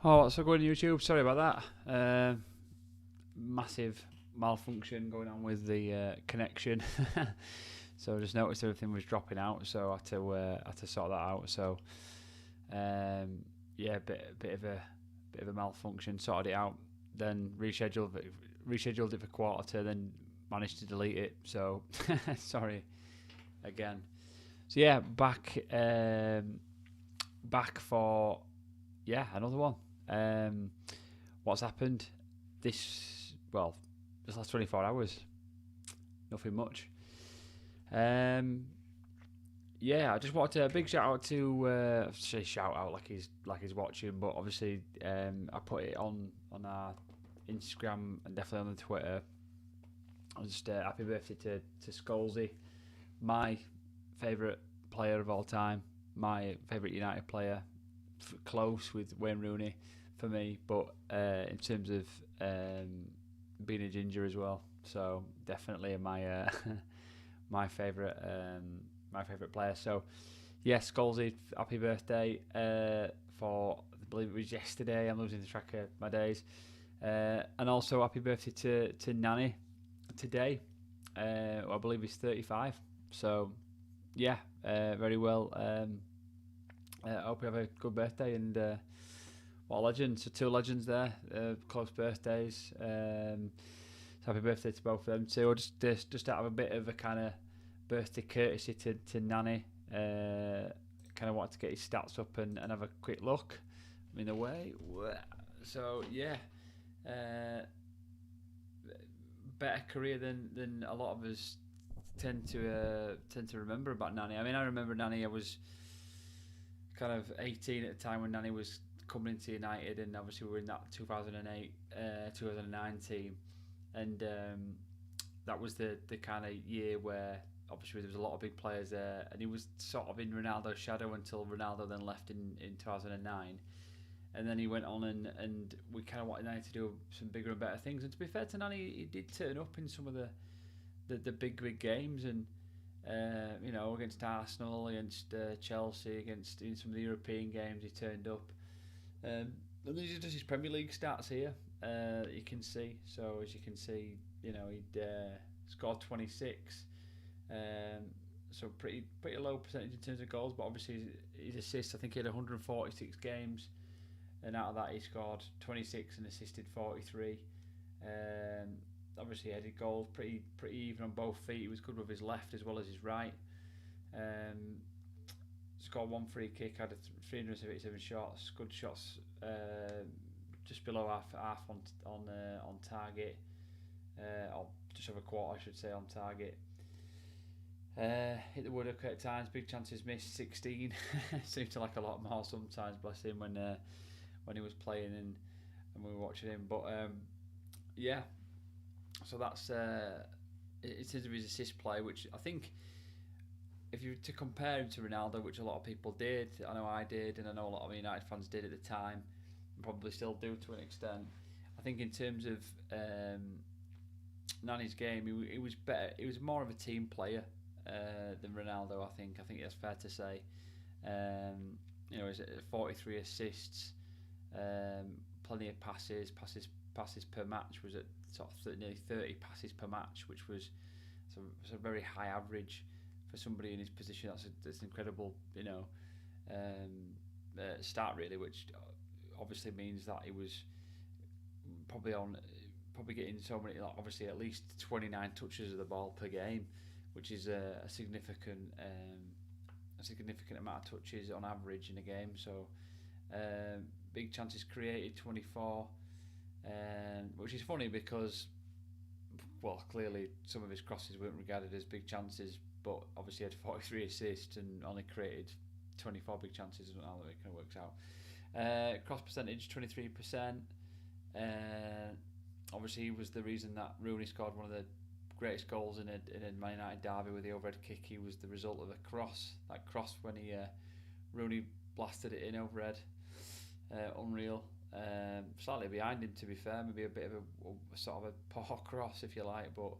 Oh, what's going on YouTube? Sorry about that. Massive malfunction going on with the connection. So I just noticed everything was dropping out, so I had to sort that out. So yeah, bit of a malfunction. Sorted it out, then rescheduled it for quarter to, then managed to delete it. So sorry again. So yeah, back for another one. What's happened this last 24 hours? Nothing much. I just wanted a big shout out to say shout out like he's watching, but obviously I put it on our Instagram and definitely on the Twitter. I was just happy birthday to Scholesy, my favourite player of all time, my favourite United player, close with Wayne Rooney for me, but in terms of being a ginger as well, so definitely my my favourite player. So yes, Scholesy, happy birthday for, I believe it was yesterday. I'm losing the track of my days. And also happy birthday to Nanny today. I believe he's 35. So yeah, very well. I hope you have a good birthday, and what a legend. So two legends there, close birthdays. So happy birthday to both of them too. I'll just out of a bit of a kind of birthday courtesy to Nanny. Kind of wanted to get his stats up and have a quick look. I'm in the way. So yeah, better career than a lot of us tend to remember about Nanny. I mean, I remember Nanny. I was kind of 18 at the time when Nanny was coming into United, and obviously we were in that 2008 2009 team, and that was the kind of year where obviously there was a lot of big players there, and he was sort of in Ronaldo's shadow until Ronaldo then left in 2009, and then he went on and we kind of wanted Nani to do some bigger and better things. And to be fair to Nani, he did turn up in some of the big games, and against Arsenal, against Chelsea, against in some of the European games he turned up. And these are just his Premier League stats here. You can see. So as you can see, he'd scored 26. So pretty low percentage in terms of goals, but obviously his assists, I think he had 146 games, and out of that he scored 26 and assisted 43. Obviously headed goals pretty even on both feet. He was good with his left as well as his right. Scored one free kick, had 377 shots, good shots, just below half on target, or just over a quarter I should say on target. Hit the woodwork at times, big chances missed, 16. Seemed to like a lot more sometimes, bless him, when he was playing and we were watching him. But so that's in terms of his assist play, which I think if you were to compare him to Ronaldo, which a lot of people did, I know I did, and I know a lot of United fans did at the time, and probably still do to an extent. I think in terms of Nani's game, he was better. He was more of a team player than Ronaldo. I think that's fair to say. He's 43 assists, plenty of passes per match, was at sort of nearly 30 passes per match, which was a very high average for somebody in his position. That's an incredible start really, which obviously means that he was probably getting so many, like, obviously at least 29 touches of the ball per game, which is a significant amount of touches on average in a game. So big chances created, 24, which is funny because, well, clearly some of his crosses weren't regarded as big chances, but obviously he had 43 assists and only created 24 big chances. How that kind of works out. Cross percentage 23%. Obviously he was the reason that Rooney scored one of the greatest goals in a Man United derby with the overhead kick. He was the result of a cross. That cross when Rooney blasted it in overhead. Unreal. Slightly behind him, to be fair, maybe a bit of a sort of a poor cross if you like, but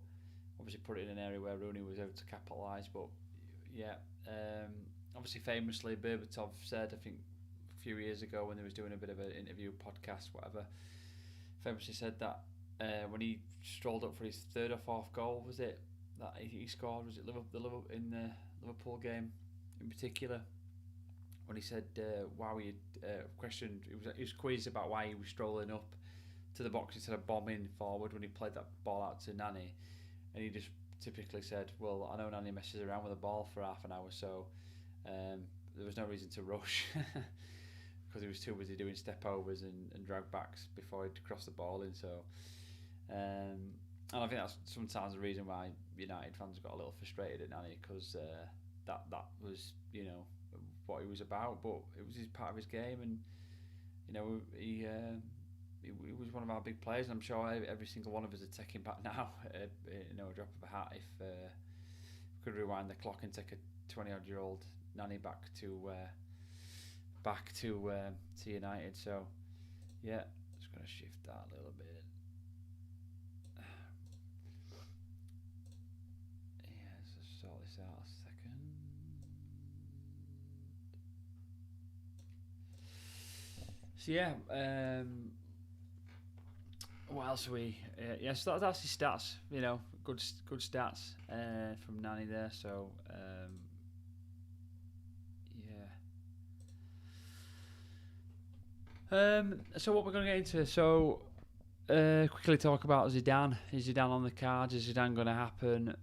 obviously put it in an area where Rooney was able to capitalise. But yeah, obviously famously Berbatov said, I think a few years ago when they was doing a bit of an interview podcast, whatever. Famously said that when he strolled up for his third or fourth goal, was it that he scored? Was it Liverpool in the Liverpool game in particular? When he said why he questioned, he was quizzed about why he was strolling up to the box instead of bombing forward when he played that ball out to Nani, and he just typically said, "Well, I know Nani messes around with the ball for half an hour, so there was no reason to rush." Because he was too busy doing step overs and drag backs before he'd cross the ball in. So, and I think that's sometimes the reason why United fans got a little frustrated at Nani, because that was what he was about, but it was his part of his game, and he was one of our big players, and I'm sure every single one of us would take him back now. A drop of a hat if we could rewind the clock and take a 20-odd-year-old Nani back to United. So yeah, just gonna shift that a little bit. Yeah, so sort this out a second. So yeah, what else are we? So that's his stats. Good stats from Nani there. So so what we're going to get into? So quickly talk about Zidane. Is Zidane on the cards? Is Zidane going to happen?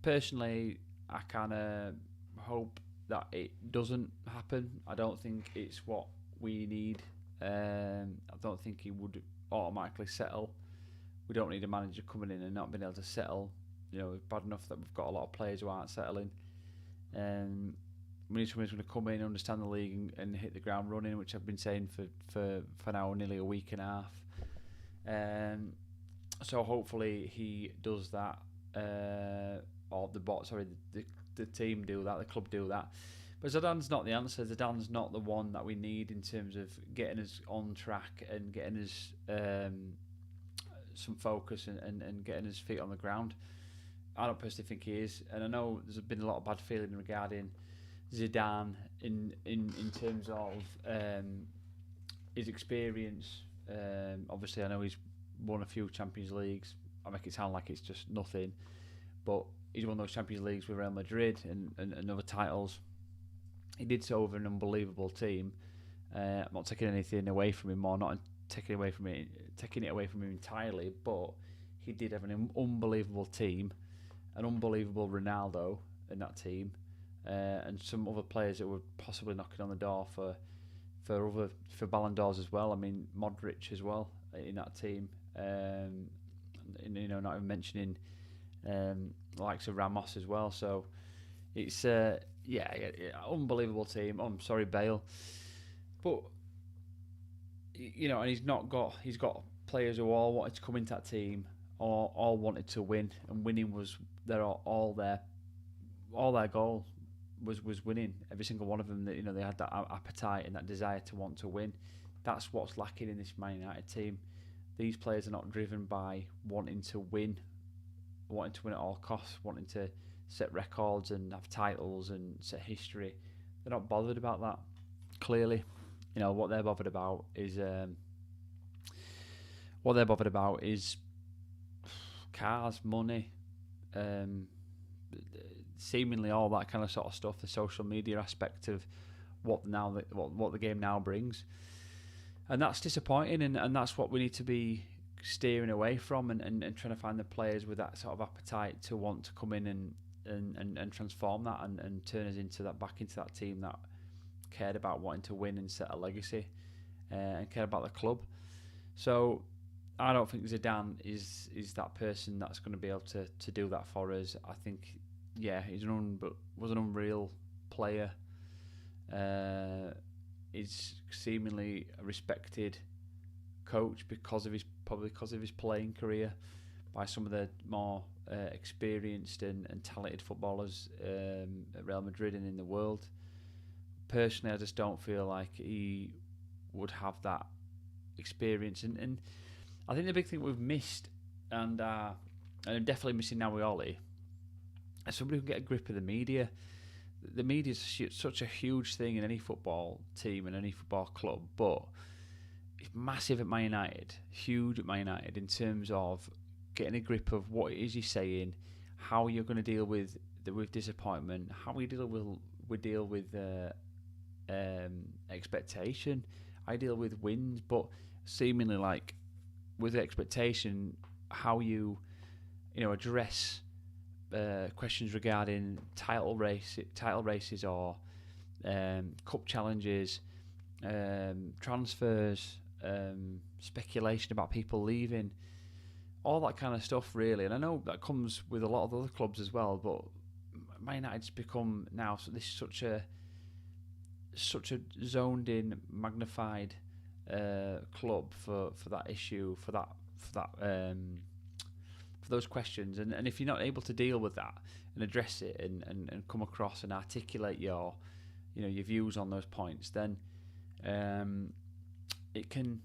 Personally, I kind of hope that it doesn't happen. I don't think it's what we need. I don't think he would automatically settle. We don't need a manager coming in and not being able to settle. It's bad enough that we've got a lot of players who aren't settling. We need someone who's going to come in, understand the league, and hit the ground running, which I've been saying for now nearly a week and a half. So hopefully he does that, or the team do that, the club do that. But Zidane's not the answer. Zidane's not the one that we need in terms of getting us on track and getting us some focus and getting his feet on the ground. I don't personally think he is, and I know there's been a lot of bad feeling regarding Zidane in terms of his experience. Obviously, I know he's won a few Champions Leagues. I make it sound like it's just nothing, but he's won those Champions Leagues with Real Madrid and other titles. He did so over an unbelievable team. I'm not taking anything away from him, or not taking it away from him entirely, but he did have an unbelievable team, an unbelievable Ronaldo in that team, and some other players that were possibly knocking on the door for Ballon d'Ors as well. I mean, Modric as well in that team. Not even mentioning the likes of Ramos as well. So it's unbelievable team. I'm sorry, Bale, but and he's got players who all wanted to come into that team, or all wanted to win, and winning was all their goal was winning. Every single one of them, that they had that appetite and that desire to want to win. That's what's lacking in this Man United team. These players are not driven by wanting to win at all costs, wanting to set records and have titles and set history. They're not bothered about that. Clearly, what they're bothered about is cars, money, seemingly all that kind of sort of stuff. The social media aspect of what the game now brings, and that's disappointing. And that's what we need to be steering away from, and trying to find the players with that sort of appetite to want to come in and transform that and turn us back into that team that cared about wanting to win and set a legacy, and cared about the club. So I don't think Zidane is that person that's going to be able to do that for us. I think, he's was an unreal player. He's seemingly a respected coach because of his playing career by some of the more experienced and talented footballers at Real Madrid and in the world. Personally, I just don't feel like he would have that experience, and I think the big thing we've missed, and I'm definitely missing now with Ollie, is somebody who can get a grip of the media. the media is such a huge thing in any football team and any football club, but it's massive at Man United, huge at Man United in terms of getting a grip of what it is you're saying, how you're going to deal with disappointment, how we deal with expectation. I deal with wins, but seemingly like with expectation, how you address questions regarding title races or cup challenges, transfers, speculation about people leaving, all that kind of stuff really. And I know that comes with a lot of other clubs as well, but Man United's become now such a zoned in, magnified club for that issue, for those questions. And if you're not able to deal with that and address it and come across and articulate your views on those points, then it can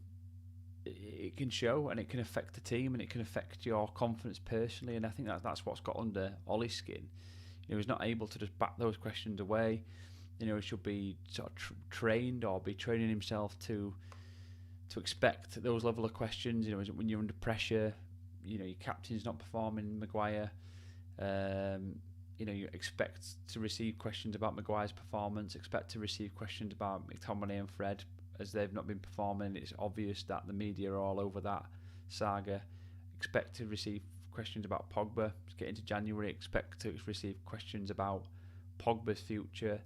show, and it can affect the team, and it can affect your confidence personally. And I think that's what's got under Ollie's skin. He's not able to just back those questions away. He should be sort of trained, or be training himself to expect those level of questions. When you're under pressure, your captain's not performing, Maguire. You expect to receive questions about Maguire's performance. Expect to receive questions about McTominay and Fred, as they've not been performing. It's obvious that the media are all over that saga. Expect to receive questions about Pogba. It's getting to January. Expect to receive questions about Pogba's future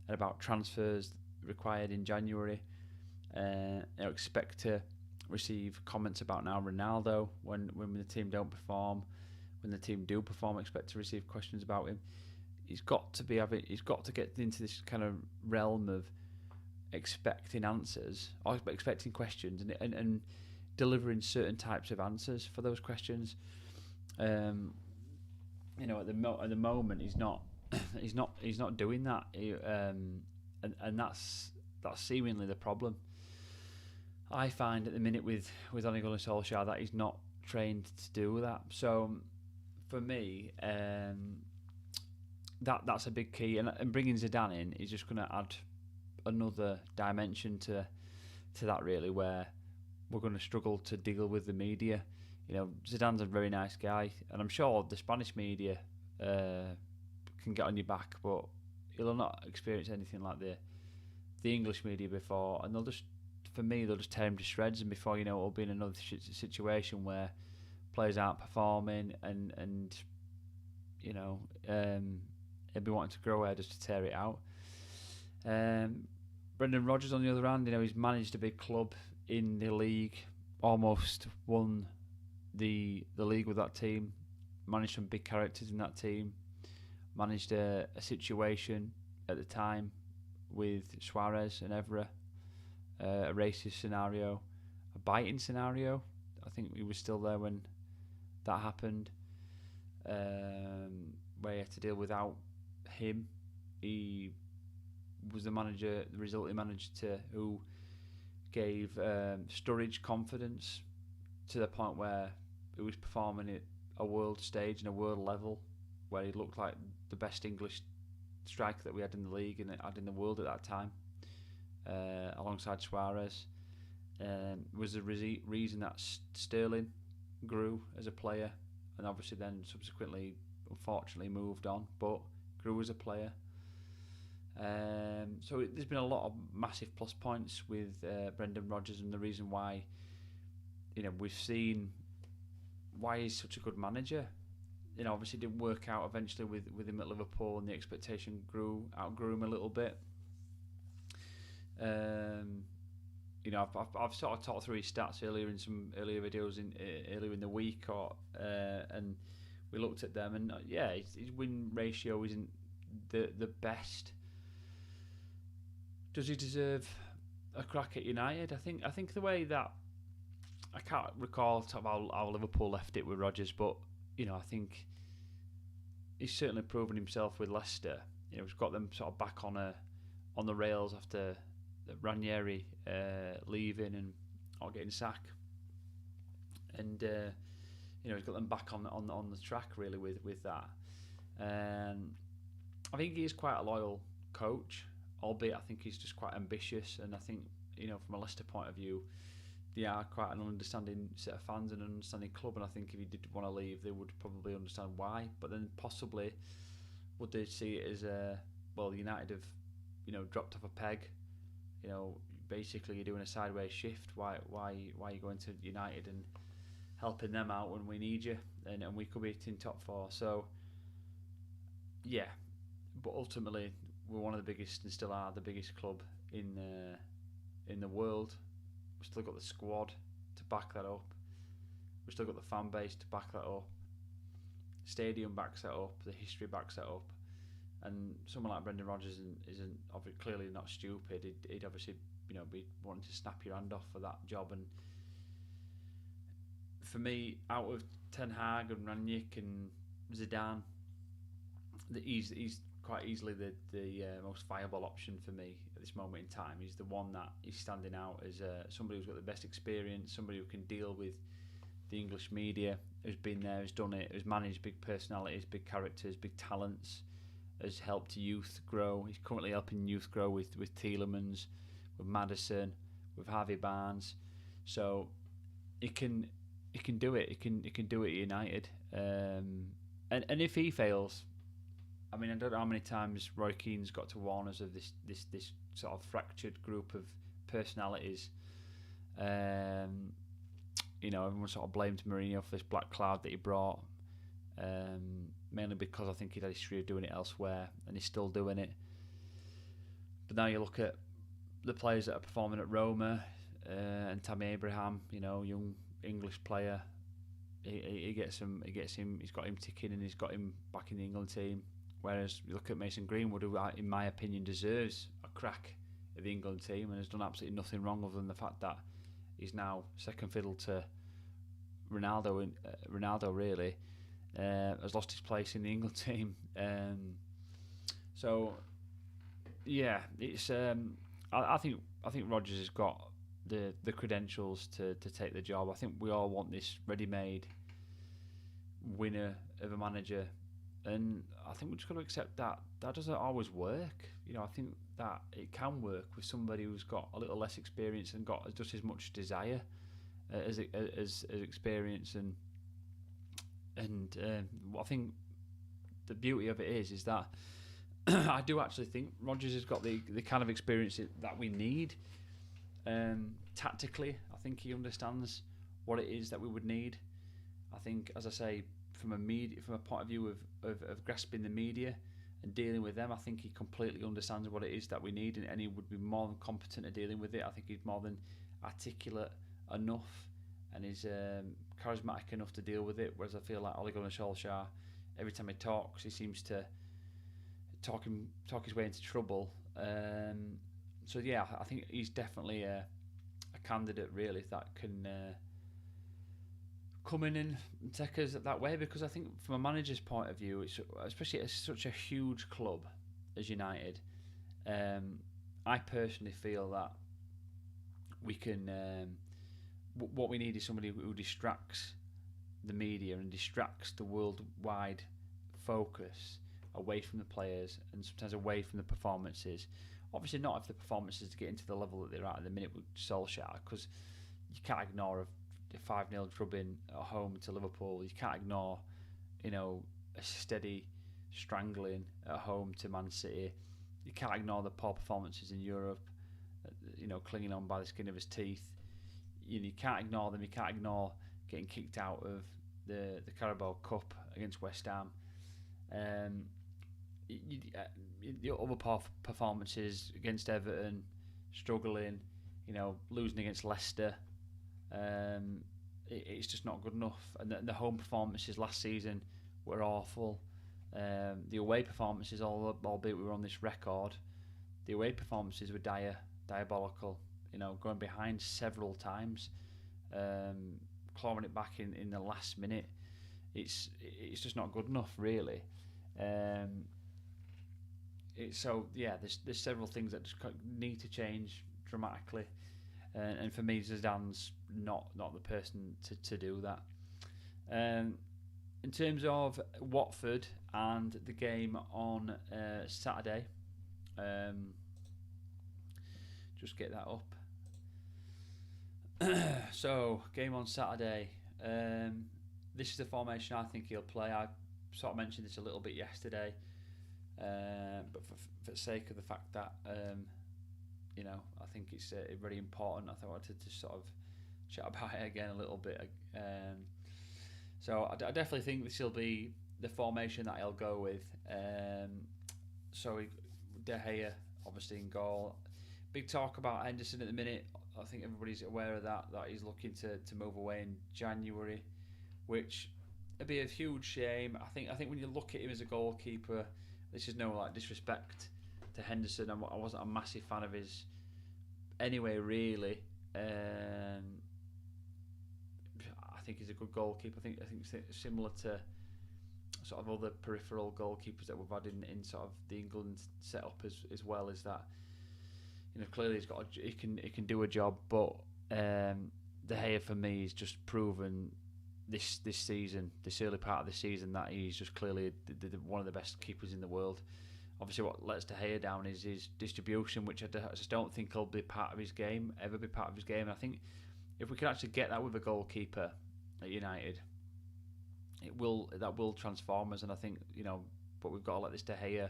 and about transfers required in January. Expect to receive comments about now Ronaldo when the team don't perform. When the team do perform, expect to receive questions about him. He's got to get into this kind of realm of expecting answers, or expecting questions, and delivering certain types of answers for those questions. At the moment, he's not doing that, and that's seemingly the problem. I find at the minute with oneill and Solskjaer that he's not trained to do that. So for me, that's a big key, and bringing Zidane in is just going to add another dimension to that really, where we're going to struggle to deal with the media. Zidane's a very nice guy, and I'm sure the Spanish media can get on your back, but he'll not experience anything like the English media before, and they'll just tear him to shreds, and before you know it, we'll be in another situation where players aren't performing, and he'll be wanting to grow hair just to tear it out. Brendan Rodgers, on the other hand, he's managed a big club in the league, almost won the league with that team, managed some big characters in that team, managed a situation at the time with Suarez and Evra, a racist scenario, a biting scenario. I think he was still there when that happened, where he had to deal without him. He was the manager, the resulting manager who gave Sturridge confidence to the point where he was performing at a world stage and a world level, where he looked like the best English striker that we had in the league and had in the world at that time, alongside Suarez. Was the reason that Sterling grew as a player, and obviously then subsequently, unfortunately, moved on, but grew as a player. So there's been a lot of massive plus points with Brendan Rodgers, and the reason why we've seen why he's such a good manager. Obviously it didn't work out eventually with him at Liverpool, and the expectation outgrew him a little bit. I've sort of talked through his stats earlier in some earlier videos earlier in the week, and we looked at them, and his win ratio isn't the best. Does he deserve a crack at United? I think the way that, I can't recall how Liverpool left it with Rodgers, but I think he's certainly proven himself with Leicester. He's got them sort of back on the rails after Ranieri leaving and getting sacked, and he's got them back on the track really with that. I think he is quite a loyal coach, albeit I think he's just quite ambitious. And I think, from a Leicester point of view, they are quite an understanding set of fans and an understanding club. And I think if he did want to leave, they would probably understand why. But then possibly would they see it as United have, dropped off a peg. Basically you're doing a sideways shift. Why are you going to United and helping them out when we need you and we could be in top four? So yeah, but ultimately we're one of the biggest and still are the biggest club in the world. We've still got the squad to back that up. We've still got the fan base to back that up. Stadium backs that up. The history backs that up. And someone like Brendan Rodgers isn't clearly not stupid. He'd obviously be wanting to snap your hand off for that job. And for me, out of Ten Hag and Rangnick and Zidane, he's quite easily the most viable option for me at this moment in time. He's the one that is standing out as somebody who's got the best experience, somebody who can deal with the English media, who's been there, who's done it, who's managed big personalities, big characters, big talents, has helped youth grow. He's currently helping youth grow with Tielemans, with Maddison, with Harvey Barnes. So he can do it. He can do it at United. And if he fails, I mean, I don't know how many times Roy Keane's got to warn us of this sort of fractured group of personalities. Everyone sort of blamed Mourinho for this black cloud that he brought, mainly because I think he'd had a history of doing it elsewhere, and he's still doing it. But now you look at the players that are performing at Roma, and Tammy Abraham, young English player. He gets him. He's got him ticking, and he's got him back in the England team. Whereas you look at Mason Greenwood, who, in my opinion, deserves a crack at the England team and has done absolutely nothing wrong other than the fact that he's now second fiddle to Ronaldo. Ronaldo really has lost his place in the England team. So yeah, it's. I think Rodgers has got the credentials to take the job. I think we all want this ready-made winner of a manager. And I think we've just got to accept that doesn't always work. I think that it can work with somebody who's got a little less experience and got just as much desire as experience. And I think the beauty of it is that I do actually think Rodgers has got the kind of experience that we need. Tactically, I think he understands what it is that we would need. I think, as I say, from a point of view of grasping the media and dealing with them, I think he completely understands what it is that we need, and he would be more than competent at dealing with it. I think he's more than articulate enough and is charismatic enough to deal with it. Whereas I feel like Ole Gunnar Solskjaer, every time he talks, he seems to talk his way into trouble. So yeah, I think he's definitely a candidate really that can come in and take us that way, because I think from a manager's point of view, it's, especially at such a huge club as United, I personally feel that we can. What we need is somebody who distracts the media and distracts the worldwide focus away from the players and sometimes away from the performances. Obviously, not if the performances get into the level that they're at the minute with Solskjaer, because you can't ignore a 5-0 drubbing at home to Liverpool. You can't ignore, a steady strangling at home to Man City. You can't ignore the poor performances in Europe, clinging on by the skin of his teeth. You can't ignore them. You can't ignore getting kicked out of the Carabao Cup against West Ham. The other poor performances against Everton, struggling, losing against Leicester. It's just not good enough. And the home performances last season were awful. The away performances, albeit we were on this record, the away performances were diabolical. Going behind several times, clawing it back in the last minute. It's just not good enough, really. There's several things that just need to change dramatically, and for me, Zidane's not the person to do that. In terms of Watford and the game on Saturday, um, just get that up. So, game on Saturday. This is the formation I think he'll play. I sort of mentioned this a little bit yesterday, but for the sake of the fact that I think it's very important. I wanted to sort of chat about it again a little bit. So I definitely think this will be the formation that he'll go with. De Gea obviously in goal. Big talk about Henderson at the minute. I think everybody's aware of that he's looking to move away in January, which would be a huge shame. I think when you look at him as a goalkeeper, this is no disrespect to Henderson. I wasn't a massive fan of his anyway, really. I think he's a good goalkeeper. I think similar to sort of other peripheral goalkeepers that we've had in sort of the England setup as well, is that clearly he can do a job, but De Gea for me is just proven this season, this early part of the season, that he's just clearly one of the best keepers in the world. Obviously, what lets De Gea down is his distribution, which I just don't think will be part of his game, ever be part of his game. And I think if we can actually get that with a goalkeeper at United, that will transform us. And I think but we've got to let this De Gea,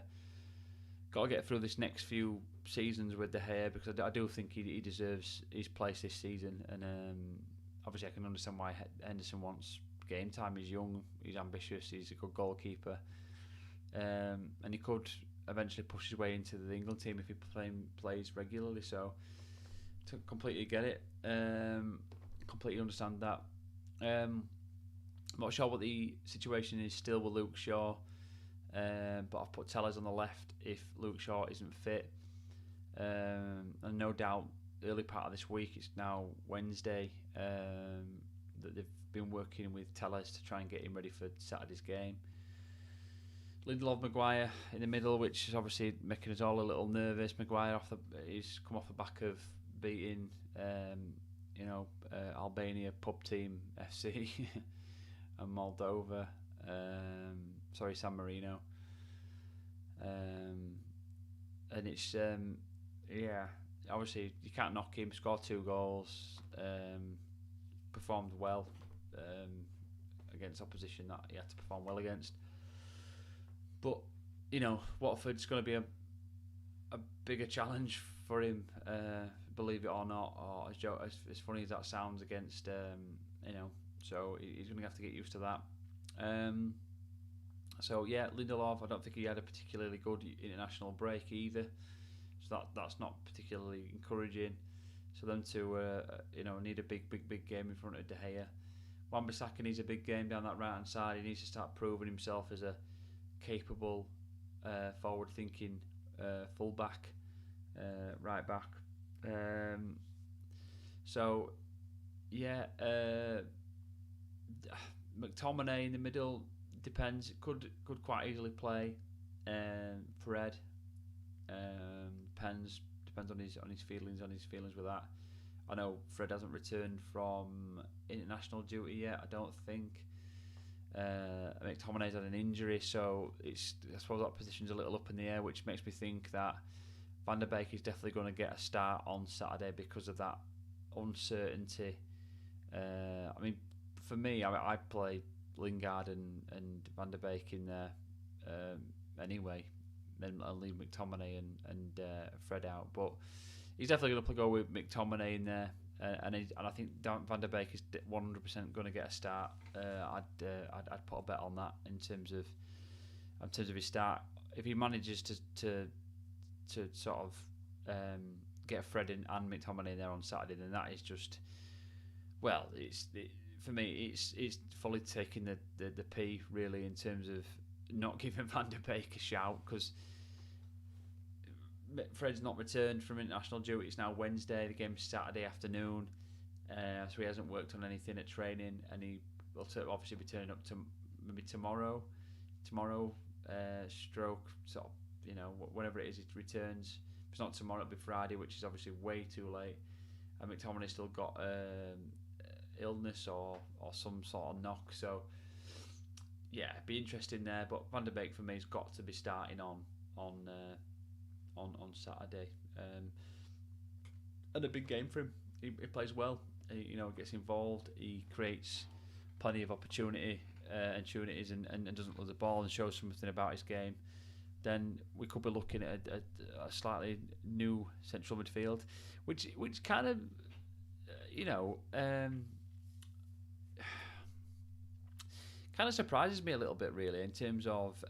got to get through this next few seasons with De Gea, because I do think he deserves his place this season. And obviously, I can understand why Henderson wants game time. He's young, he's ambitious, he's a good goalkeeper, and he could eventually push his way into the England team if he plays regularly. So, to completely get it, completely understand that. I'm not sure what the situation is still with Luke Shaw, but I've put Tellers on the left if Luke Shaw isn't fit. And no doubt, early part of this week, it's now Wednesday, that they've been working with Tellers to try and get him ready for Saturday's game. Lindelof, Maguire in the middle, which is obviously making us all a little nervous. Maguire he's come off the back of beating Albania pub team FC and Moldova, San Marino, and it's obviously you can't knock him. Scored 2 goals, performed well against opposition that he had to perform well against. But Watford's going to be a bigger challenge for him, believe it or not. Or as funny as that sounds, against so he's going to have to get used to that. Lindelof, I don't think he had a particularly good international break either, so that's not particularly encouraging. So them to need a big game in front of De Gea. Wan-Bissaka needs a big game down that right hand side. He needs to start proving himself as a capable, forward-thinking full-back, right-back. McTominay in the middle depends. It could quite easily play. Fred depends on his feelings with that. I know Fred hasn't returned from international duty yet, I don't think. McTominay's had an injury, so I suppose that position's a little up in the air, which makes me think that Van der Beek is definitely going to get a start on Saturday because of that uncertainty. For me, I play Lingard and Van der Beek in there anyway. Then I'll leave McTominay and Fred out, but he's definitely going to go with McTominay in there. And I think Van der Beek is 100% going to get a start. I'd put a bet on that in terms of his start. If he manages to sort of get Fred and McTominay in there on Saturday, then that is just, well, for me it's fully taking the P really, in terms of not giving Van der Beek a shout, because Fred's not returned from international duty. It's now Wednesday. The game's Saturday afternoon, so he hasn't worked on anything at training, and he will obviously be turning up to maybe tomorrow, stroke sort of, whenever it is it returns. If it's not tomorrow, it'll be Friday, which is obviously way too late. And McTominay's still got illness or some sort of knock, so yeah, be interesting there. But Van der Beek for me has got to be starting on on Saturday. And a big game for him. He plays well. He, gets involved. He creates plenty of opportunities, and doesn't lose the ball and shows something about his game. Then we could be looking at a slightly new central midfield, which kind of, kind of surprises me a little bit, really, in terms of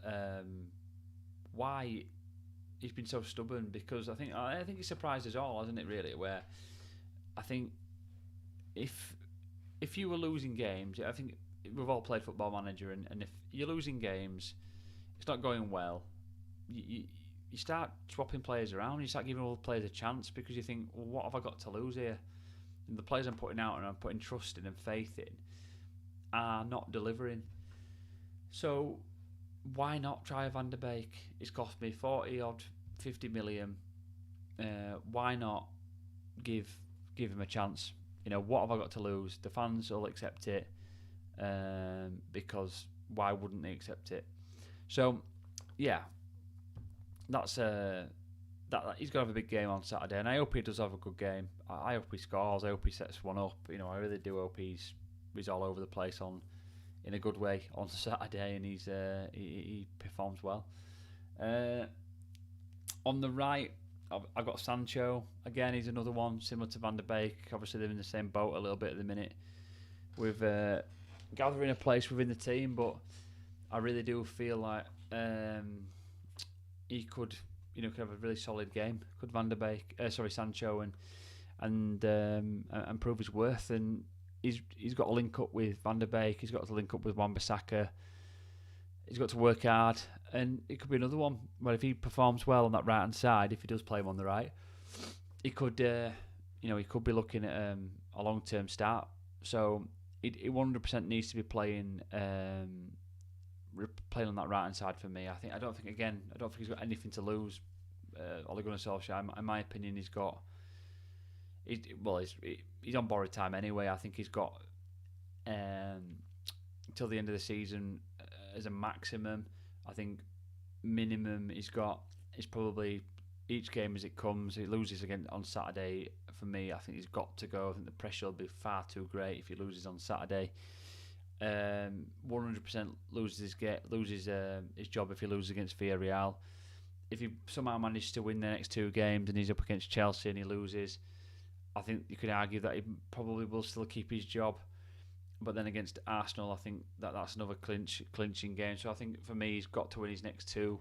why he's been so stubborn. Because I think he surprised us all, hasn't it? Really, where I think if you were losing games, I think we've all played Football Manager, and if you're losing games, it's not going well. You start swapping players around. You start giving all the players a chance because you think, well, what have I got to lose here? And the players I'm putting out and I'm putting trust in and faith in are not delivering. So why not try a Van der Beek? It's cost me 40 odd, 50 million. Why not give him a chance? What have I got to lose? The fans will accept it, because why wouldn't they accept it? So yeah, that's that he's going to have a big game on Saturday, and I hope he does have a good game. I hope he scores. I hope he sets one up. I really do hope he's all over the place in a good way on Saturday, and he performs well. On the right, I've got Sancho. Again, he's another one similar to Van der Beek. Obviously, they're in the same boat a little bit at the minute with gathering a place within the team, but I really do feel like he could have a really solid game. Could Van der Beek, Sancho, and prove his worth. And he's got to link up with Van der Beek. He's got to link up with Wan-Bissaka. He's got to work hard, and it could be another one where if he performs well on that right hand side, if he does play him on the right, he could, he could be looking at a long term start. So he 100% needs to be playing on that right hand side for me. I don't think he's got anything to lose. Ole Gunnar Solskjaer, in my opinion, he's on borrowed time anyway. I think he's got till the end of the season as a maximum. I think minimum he's got is probably each game as it comes. He loses again on Saturday. For me, I think he's got to go. I think the pressure will be far too great if he loses on Saturday. 100% loses his job if he loses against Villarreal. If he somehow manages to win the next two games and he's up against Chelsea and he loses, I think you could argue that he probably will still keep his job. But then against Arsenal, I think that's another clinching game. So I think for me, he's got to win his next two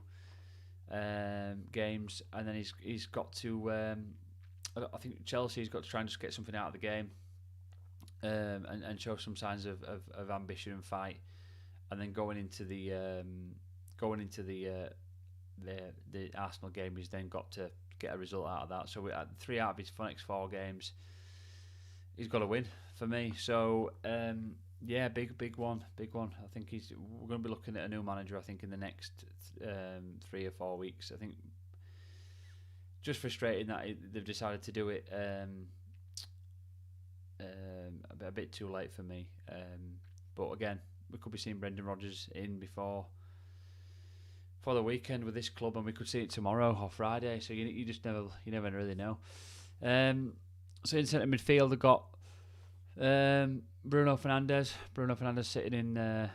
games, and then he's got to. I think Chelsea's got to try and just get something out of the game, and show some signs of ambition and fight, and then going into the Arsenal game, he's then got to get a result out of that. So 3 out of his next 4 games, he's got to win for me. So big one. I think we're going to be looking at a new manager. I think in the next 3 or 4 weeks. I think just frustrating that they've decided to do it a bit too late for me. But again, we could be seeing Brendan Rodgers in before the weekend with this club, and we could see it tomorrow or Friday. So you just never really know. So in centre midfield, they've got Bruno Fernandes. Bruno Fernandes sitting in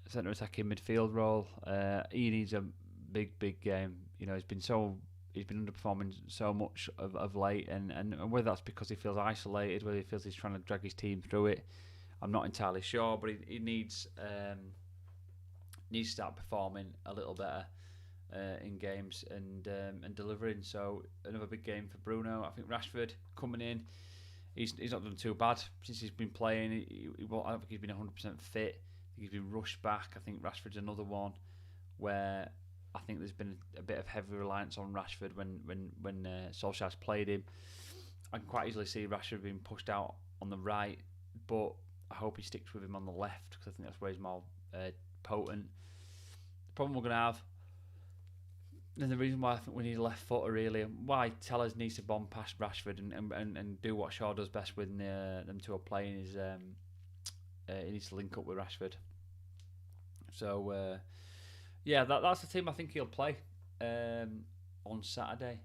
centre attacking midfield role. He needs a big game. He's been underperforming so much of late, and whether that's because he feels isolated, whether he feels he's trying to drag his team through it, I'm not entirely sure. But he needs to start performing a little better in games and delivering. So another big game for Bruno. I think Rashford coming in. He's not done too bad since he's been playing. I don't think he's been 100% fit. I think he's been rushed back. I think Rashford's another one where I think there's been a bit of heavy reliance on Rashford when Solskjaer's played him. I can quite easily see Rashford being pushed out on the right, but I hope he sticks with him on the left because I think that's where he's more potent. The problem we're going to have, and the reason why I think we need a left footer really, and why Tellers needs to bomb past Rashford and do what Shaw does best when them two are playing, is he needs to link up with Rashford. So yeah, that's the team I think he'll play on Saturday.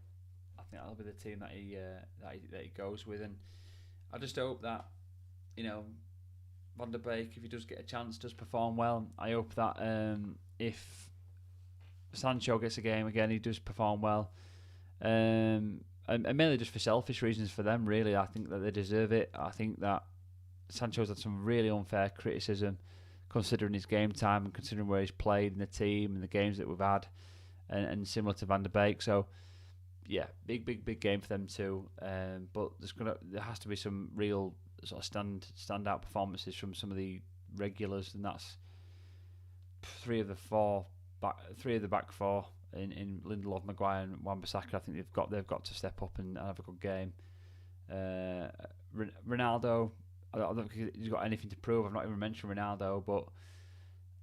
I think that'll be the team that he goes with, and I just hope that Van der Beek, if he does get a chance, does perform well. I hope that if Sancho gets a game again, he does perform well. And mainly just for selfish reasons for them, really. I think that they deserve it. I think that Sancho's had some really unfair criticism, considering his game time and considering where he's played in the team and the games that we've had, and similar to Van der Beek. So, yeah, big game for them too. But there has to be some real sort of standout performances from some of the regulars, and that's three of the back four in Lindelof, Maguire, and Wan-Bissaka. I think they've got to step up and have a good game. Ronaldo, I don't think he's got anything to prove. I've not even mentioned Ronaldo, but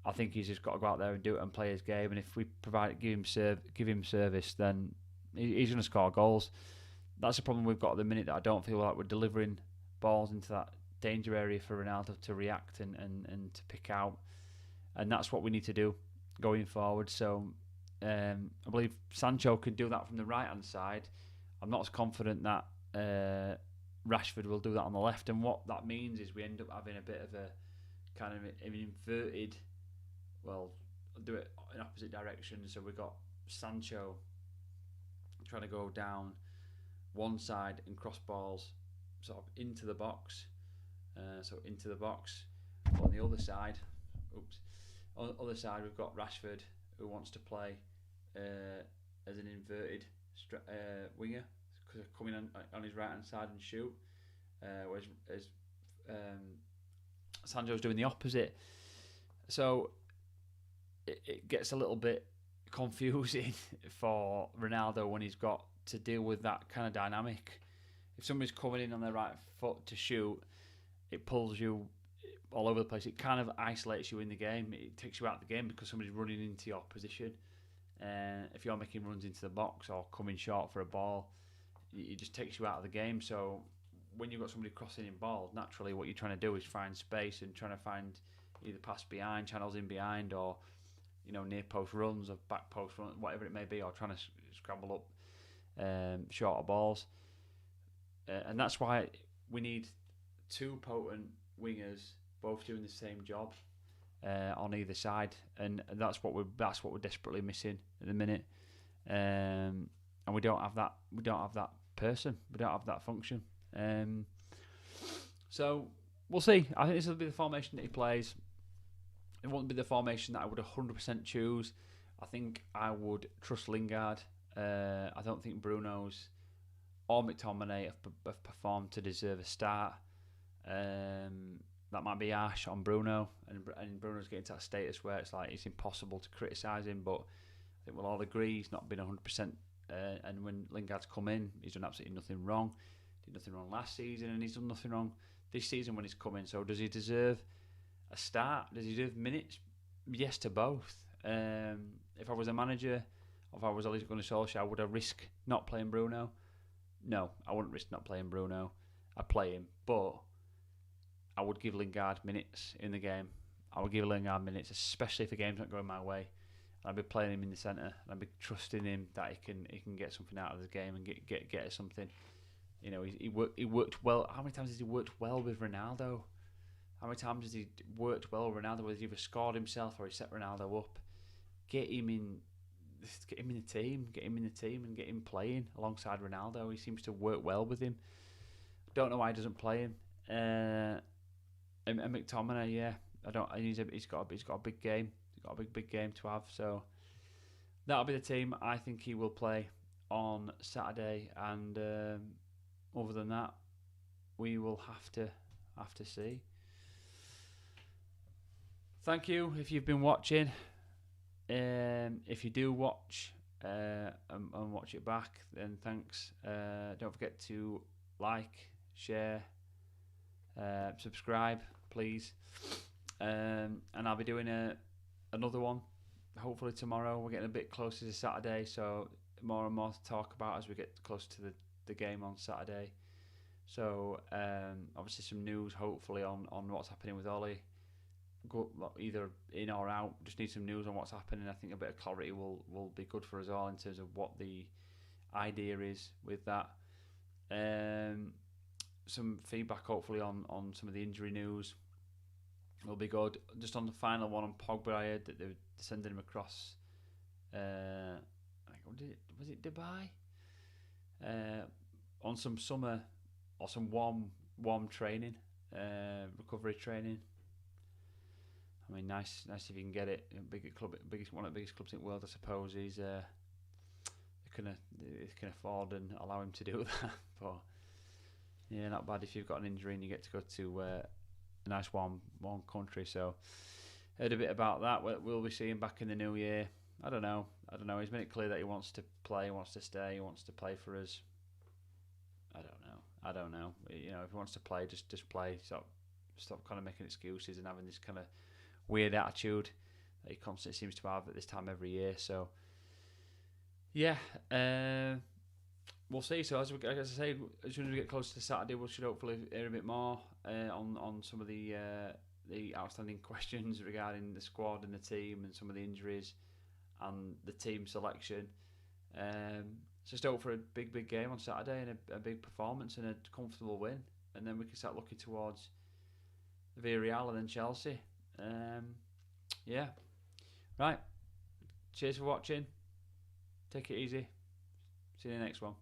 I think he's just got to go out there and do it and play his game. And if we give him service, then he's going to score goals. That's the problem we've got at the minute, that I don't feel like we're delivering balls into that danger area for Ronaldo to react and to pick out. And that's what we need to do going forward. So I believe Sancho can do that from the right-hand side. I'm not as confident that Rashford will do that on the left. And what that means is we end up having a bit of a kind of an inverted, well, I'll do it in opposite directions. So we've got Sancho trying to go down one side and cross balls sort of into the box. So into the box. On the other side, on the other side we've got Rashford, who wants to play as an inverted winger, coming on his right hand side and shoot, whereas Sancho's doing the opposite. So it gets a little bit confusing for Ronaldo when he's got to deal with that kind of dynamic. If somebody's coming in on their right foot to shoot, it pulls you all over the place. It kind of isolates you in the game. It takes you out of the game because somebody's running into your position. If you're making runs into the box or coming short for a ball, it just takes you out of the game. So when you've got somebody crossing in balls, naturally what you're trying to do is find space and trying to find either pass behind, channels in behind, or near post runs or back post runs, whatever it may be, or trying to scramble up shorter balls. And that's why we need two potent wingers, both doing the same job on either side, and that's what we're desperately missing at the minute. And we don't have that. We don't have that person. We don't have that function. So we'll see. I think this will be the formation that he plays. It won't be the formation that I would 100% choose. I think I would trust Lingard. I don't think Bruno's or McTominay have performed to deserve a start. That might be harsh on Bruno, and Bruno's getting to that status where it's impossible to criticise him, but I think we'll all agree he's not been 100%, and when Lingard's come in, he's done absolutely nothing wrong. Did nothing wrong last season, and he's done nothing wrong this season when he's come in. So does he deserve a start? Does he deserve minutes? Yes to both. If I was a manager, or if I was Ole Gunnar Solskjaer, would I risk not playing Bruno? No, I wouldn't risk not playing Bruno. I'd play him, but I would give Lingard minutes in the game. I would give Lingard minutes, especially if the game's not going my way. And I'd be playing him in the centre, and I'd be trusting him that he can get something out of the game and get something. He worked well. How many times has he worked well with Ronaldo? How many times has he worked well with Ronaldo? Where he's either scored himself or he set Ronaldo up. Get him in the team. Get him in the team and get him playing alongside Ronaldo. He seems to work well with him. Don't know why he doesn't play him. And McTominay, yeah, he's got a big game. He's got a big game to have. So that'll be the team I think he will play on Saturday. And other than that, we will have to see. Thank you if you've been watching. If you do watch and watch it back, then thanks. Don't forget to like, share, subscribe, please. And I'll be doing another one hopefully tomorrow. We're getting a bit closer to Saturday, so more and more to talk about as we get closer to the game on Saturday. So obviously some news hopefully on what's happening with Ollie. go either in or out. Just need some news on what's happening. I think a bit of clarity will be good for us all in terms of what the idea is with that. Some feedback hopefully on some of the injury news will be good. Just on the final one on Pogba, I heard that they were sending him across. Was it Dubai? On some summer or some warm training, recovery training. I mean, nice if you can get it. One of the biggest clubs in the world, I suppose. They can afford and allow him to do that. But yeah, not bad if you've got an injury and you get to go to a nice warm country. So heard a bit about that. We'll be seeing back in the new year. I don't know. He's made it clear that he wants to play, he wants to stay, he wants to play for us. I don't know. You know, if he wants to play, just play. Stop kind of making excuses and having this kind of weird attitude that he constantly seems to have at this time every year. So yeah, we'll see. So as I say, as soon as we get closer to Saturday, we should hopefully hear a bit more on some of the outstanding questions regarding the squad and the team and some of the injuries and the team selection. Just hope for a big game on Saturday and a big performance and a comfortable win, and then we can start looking towards Villarreal and then Chelsea. Yeah, right. Cheers for watching. Take it easy. See you in the next one.